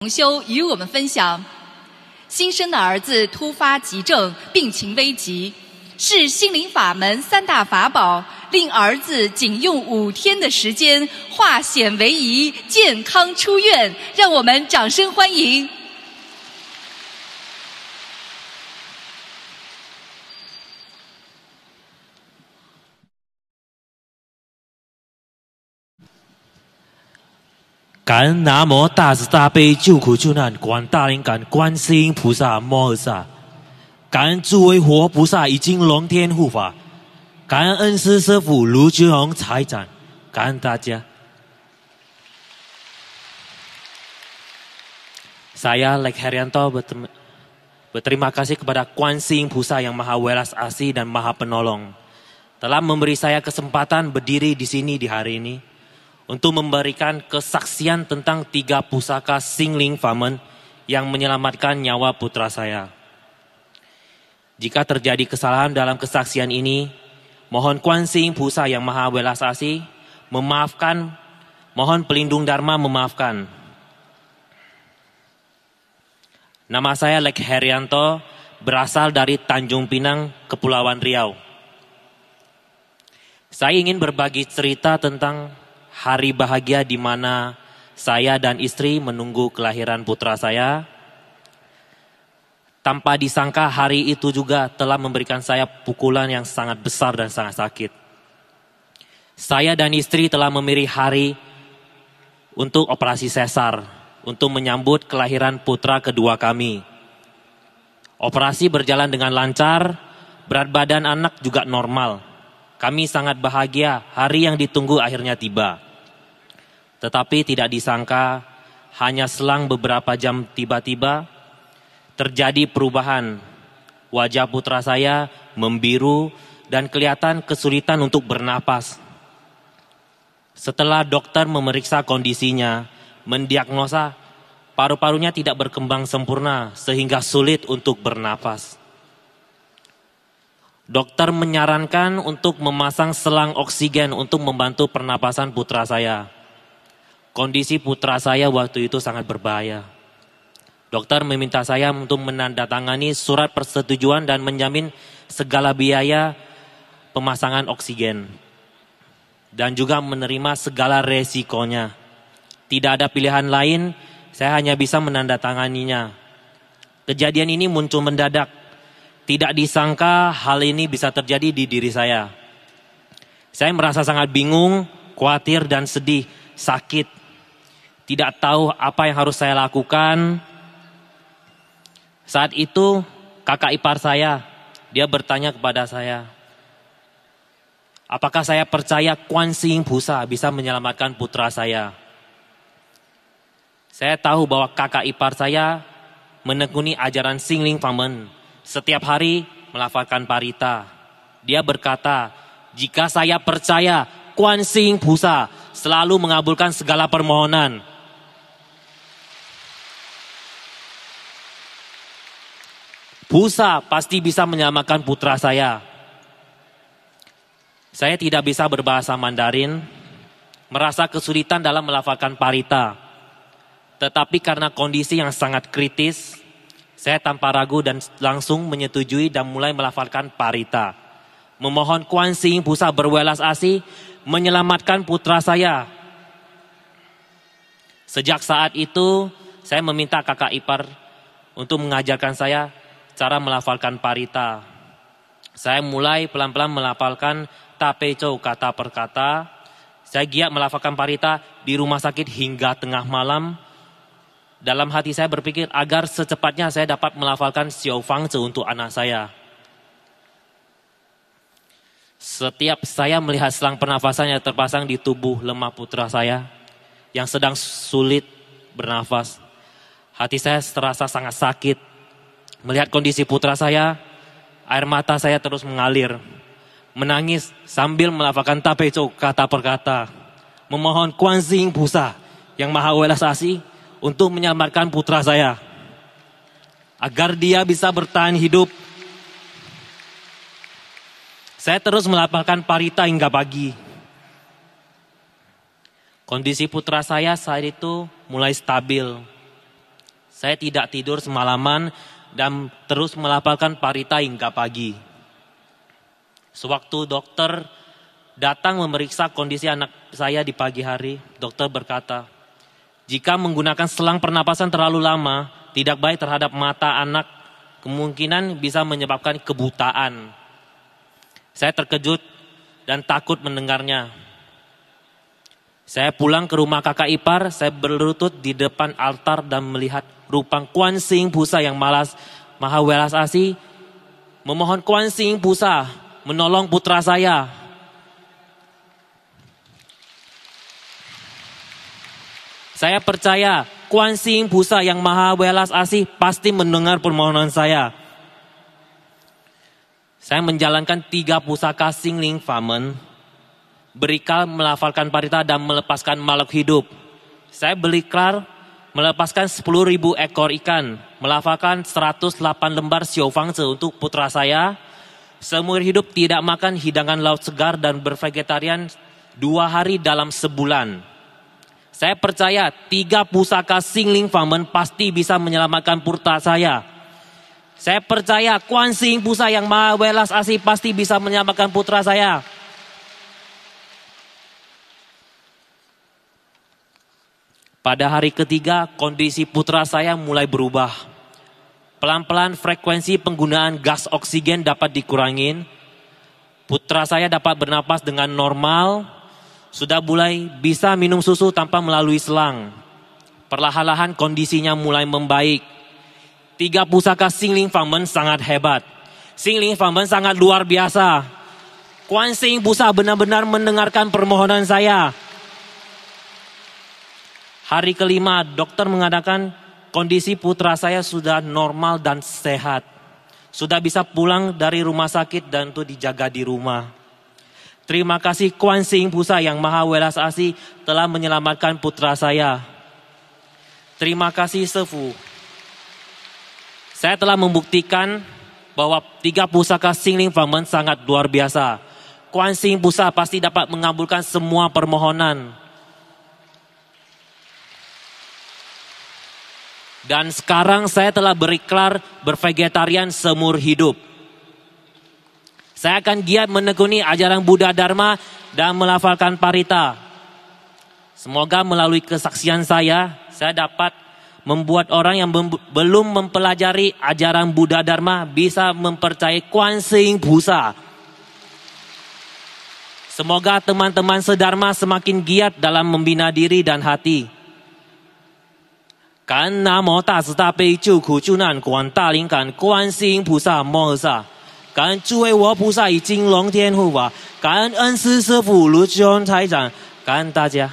同修与我们分享，新生的儿子突发急症，病情危急，是心灵法门3大法宝，令儿子仅用5天的时间化险为夷，健康出院。让我们掌声欢迎。感恩南无大慈大悲救苦救难广大灵感观世音菩萨摩诃萨，感恩诸位活菩萨已经龙天护法，感恩恩师师父卢俊宏财长，感恩大家。Saya Lek Herianto berterima kasih kepada Kuan Yin Pusa yang Maha Welas Asih dan Maha Penolong telah memberi saya kesempatan berdiri di sini di hari ini untuk memberikan kesaksian tentang 3 pusaka Singling Famen yang menyelamatkan nyawa putra saya. Jika terjadi kesalahan dalam kesaksian ini, mohon Kuan Yin Pusa yang Maha Welas Asih memaafkan, mohon pelindung Dharma memaafkan. Nama saya Lek Herianto, berasal dari Tanjung Pinang, Kepulauan Riau. Saya ingin berbagi cerita tentang hari bahagia di mana saya dan istri menunggu kelahiran putra saya. Tanpa disangka hari itu juga telah memberikan saya pukulan yang sangat besar dan sangat sakit. Saya dan istri telah memilih hari untuk operasi sesar, untuk menyambut kelahiran putra kedua kami. Operasi berjalan dengan lancar, berat badan anak juga normal. Kami sangat bahagia, hari yang ditunggu akhirnya tiba. Tetapi tidak disangka, hanya selang beberapa jam tiba-tiba terjadi perubahan. Wajah putra saya membiru dan kelihatan kesulitan untuk bernapas. Setelah dokter memeriksa kondisinya, mendiagnosa paru-parunya tidak berkembang sempurna sehingga sulit untuk bernapas. Dokter menyarankan untuk memasang selang oksigen untuk membantu pernapasan putra saya. Kondisi putra saya waktu itu sangat berbahaya. Dokter meminta saya untuk menandatangani surat persetujuan dan menjamin segala biaya pemasangan oksigen. Dan juga menerima segala resikonya. Tidak ada pilihan lain, saya hanya bisa menandatanganinya. Kejadian ini muncul mendadak. Tidak disangka hal ini bisa terjadi di diri saya. Saya merasa sangat bingung, khawatir dan sedih, sakit. Tidak tahu apa yang harus saya lakukan. Saat itu kakak ipar saya, dia bertanya kepada saya, apakah saya percaya Kuan Yin Pusa bisa menyelamatkan putra saya? Saya tahu bahwa kakak ipar saya menekuni ajaran Singling Famen. Setiap hari melafalkan parita. Dia berkata, jika saya percaya Kuan Yin Pusa selalu mengabulkan segala permohonan. Pusa pasti bisa menyelamatkan putra saya. Saya tidak bisa berbahasa Mandarin, merasa kesulitan dalam melafalkan parita. Tetapi karena kondisi yang sangat kritis, saya tanpa ragu dan langsung menyetujui dan mulai melafalkan parita. Memohon Kuan Yin Pusa berwelas asih menyelamatkan putra saya. Sejak saat itu, saya meminta kakak ipar untuk mengajarkan saya cara melafalkan parita. Saya mulai pelan-pelan melafalkan tapeco kata per kata. Saya giat melafalkan parita di rumah sakit hingga tengah malam. Dalam hati saya berpikir agar secepatnya saya dapat melafalkan Xiao Fangzi untuk anak saya. Setiap saya melihat selang pernafasan yang terpasang di tubuh lemah putra saya yang sedang sulit bernafas, hati saya terasa sangat sakit. Melihat kondisi putra saya, air mata saya terus mengalir. Menangis sambil melafalkan tapeco kata per kata. Memohon Kuan Yin Pusa yang Maha Welas Asih untuk menyelamatkan putra saya. Agar dia bisa bertahan hidup. Saya terus melafalkan parita hingga pagi. Kondisi putra saya saat itu mulai stabil. Saya tidak tidur semalaman dan terus melafalkan parita hingga pagi. Sewaktu dokter datang memeriksa kondisi anak saya di pagi hari, dokter berkata, jika menggunakan selang pernapasan terlalu lama, tidak baik terhadap mata anak, kemungkinan bisa menyebabkan kebutaan. Saya terkejut dan takut mendengarnya. Saya pulang ke rumah kakak ipar, saya berlutut di depan altar dan melihat rupang Kuan Sing Pusa yang maha welas asih, memohon Kuan Sing Pusa menolong putra saya. Saya percaya Kuan Sing Pusa yang maha welas asih pasti mendengar permohonan saya. Saya menjalankan 3 pusaka Xingling Famen, berikal melafalkan parita dan melepaskan makhluk hidup. Saya berikrar melepaskan 10.000 ekor ikan, melafalkan 108 lembar Xiao Fangzi untuk putra saya. Seumur hidup tidak makan hidangan laut segar dan bervegetarian 2 hari dalam sebulan. Saya percaya 3 pusaka Xingling Famen pasti bisa menyelamatkan putra saya. Saya percaya Kuan Sing Pusa yang maha welas asih pasti bisa menyelamatkan putra saya. Pada hari ketiga, kondisi putra saya mulai berubah. Pelan-pelan frekuensi penggunaan gas oksigen dapat dikurangin. Putra saya dapat bernapas dengan normal. Sudah mulai bisa minum susu tanpa melalui selang. Perlahan-lahan kondisinya mulai membaik. 3 pusaka Xingling Famen sangat hebat. Xingling Famen sangat luar biasa. Kuan Sing Pusa benar-benar mendengarkan permohonan saya. Hari kelima, dokter mengatakan kondisi putra saya sudah normal dan sehat. Sudah bisa pulang dari rumah sakit dan itu dijaga di rumah. Terima kasih Kuan Sing Pusa yang maha welas asih telah menyelamatkan putra saya. Terima kasih Sefu. Saya telah membuktikan bahwa 3 pusaka Xingling Famen sangat luar biasa. Kuan Sing Pusa pasti dapat mengabulkan semua permohonan. Dan sekarang saya telah berikrar bervegetarian seumur hidup. Saya akan giat menekuni ajaran Buddha Dharma dan melafalkan parita. Semoga melalui kesaksian saya dapat membuat orang yang belum mempelajari ajaran Buddha Dharma bisa mempercayai Kuan Sing Pusa. Semoga teman-teman sedharma semakin giat dalam membina diri dan hati. 感恩南无大慈大悲救苦救难广大灵感观世音菩萨摩诃萨，感恩诸位佛菩萨与金龙天护法，感恩恩师师父卢志宏台长，感恩大家。